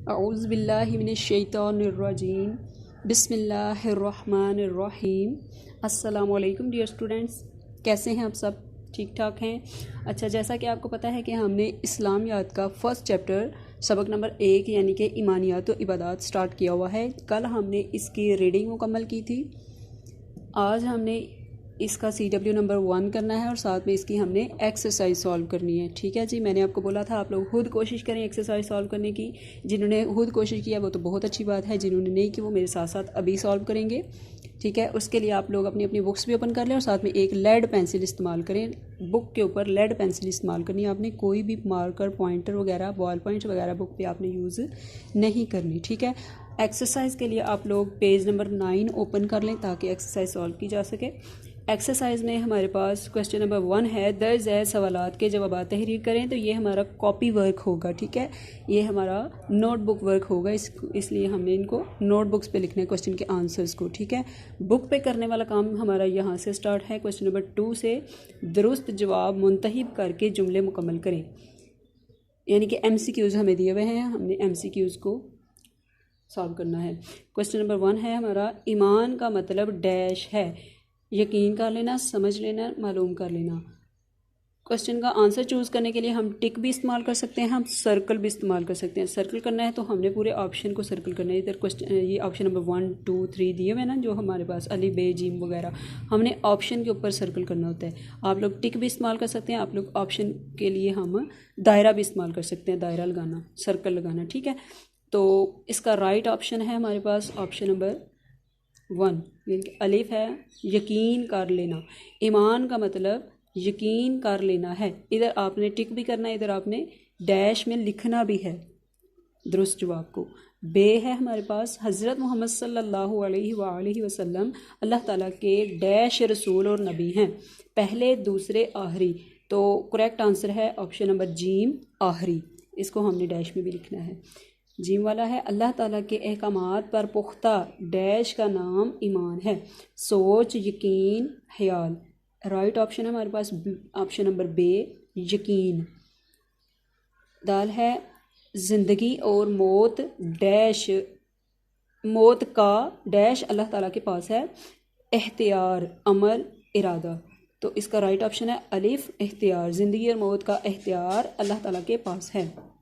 औज़ु बिल्लाहि मिनश शैतानिर रजीम बिस्मिल्लाहिर्रहमानिर्रहीम। अस्सलामु अलैकुम डियर स्टूडेंट्स, कैसे हैं आप सब? ठीक ठाक हैं? अच्छा, जैसा कि आपको पता है कि हमने इस्लामियात का फर्स्ट चैप्टर सबक नंबर 1 यानी कि ईमानियात व इबादात स्टार्ट किया हुआ है। कल हमने इसकी रीडिंग मुकम्मल की थी। आज हमने इसका CW नंबर 1 करना है और साथ में इसकी हमने एक्सरसाइज सॉल्व करनी है। ठीक है जी, मैंने आपको बोला था आप लोग खुद कोशिश करें एक्सरसाइज सॉल्व करने की। जिन्होंने खुद कोशिश किया वो तो बहुत अच्छी बात है, जिन्होंने नहीं की वो मेरे साथ साथ अभी सॉल्व करेंगे। ठीक है, उसके लिए आप लोग अपनी अपनी बुक्स भी ओपन कर लें और साथ में एक लेड पेंसिल इस्तेमाल करें। बुक के ऊपर लेड पेंसिल इस्तेमाल करनी है आपने, कोई भी मार्कर पॉइंटर वगैरह बॉल पॉइंट वगैरह बुक पे आपने यूज़ नहीं करनी। ठीक है, एक्सरसाइज के लिए आप लोग पेज नंबर 9 ओपन कर लें ताकि एक्सरसाइज सॉल्व की जा सके। एक्सरसाइज में हमारे पास क्वेश्चन नंबर 1 है, दर्ज है सवालात के जवाब तहरीर करें। तो ये हमारा कॉपी वर्क होगा। ठीक है, ये हमारा नोटबुक वर्क होगा, इसलिए हमने इनको नोटबुक्स पे लिखना है क्वेश्चन के आंसर्स को। ठीक है, बुक पे करने वाला काम हमारा यहाँ से स्टार्ट है। क्वेश्चन नंबर 2 से दुरुस्त जवाब मुंतखब करके जुमले मुकम्मल करें, यानी कि MCQs हमें दिए हुए हैं, हमने MCQs को सॉल्व करना है। क्वेश्चन नंबर 1 है हमारा, ईमान का मतलब डैश है। यकीन कर लेना, समझ लेना, मालूम कर लेना। क्वेश्चन का आंसर चूज़ करने के लिए हम टिक भी इस्तेमाल कर सकते हैं, हम सर्कल भी इस्तेमाल कर सकते हैं। सर्कल करना है तो हमने पूरे ऑप्शन को सर्कल करना है। इधर क्वेश्चन ये ऑप्शन नंबर 1 2 3 दिए हुए ना, जो हमारे पास अली बे जीम वगैरह, हमने ऑप्शन के ऊपर सर्कल करना होता है। आप लोग टिक भी इस्तेमाल कर सकते हैं, आप लोग ऑप्शन के लिए हम दायरा भी इस्तेमाल कर सकते हैं, दायरा लगाना, सर्कल लगाना। ठीक है, तो इसका राइट ऑप्शन है हमारे पास ऑप्शन नंबर 1, यानी कि अलिफ है, यकीन कर लेना। ईमान का मतलब यकीन कर लेना है। इधर आपने टिक भी करना है, इधर आपने डैश में लिखना भी है दुरुस्त जवाब को। बे है हमारे पास, हज़रत मोहम्मद सल्लल्लाहु अलैहि वसल्लम अल्लाह ताला के डैश रसूल और नबी हैं, पहले दूसरे आखिरी। तो करेक्ट आंसर है ऑप्शन नंबर जीम, आखिरी। इसको हमने डैश में भी लिखना है। जीम वाला है, अल्लाह ताला के अहकामात पर पुख्ता डैश का नाम ईमान है, सोच, यकीन, ख्याल। राइट ऑप्शन है हमारे पास ऑप्शन नंबर बे, यकीन। दाल है, ज़िंदगी और मौत डैश, मौत का डैश अल्लाह ताला के पास है, एख्तियार, अमल, इरादा। तो इसका राइट ऑप्शन है अलिफ, एख्तियार। ज़िंदगी और मौत का एख्तियार अल्लाह ताला के पास है।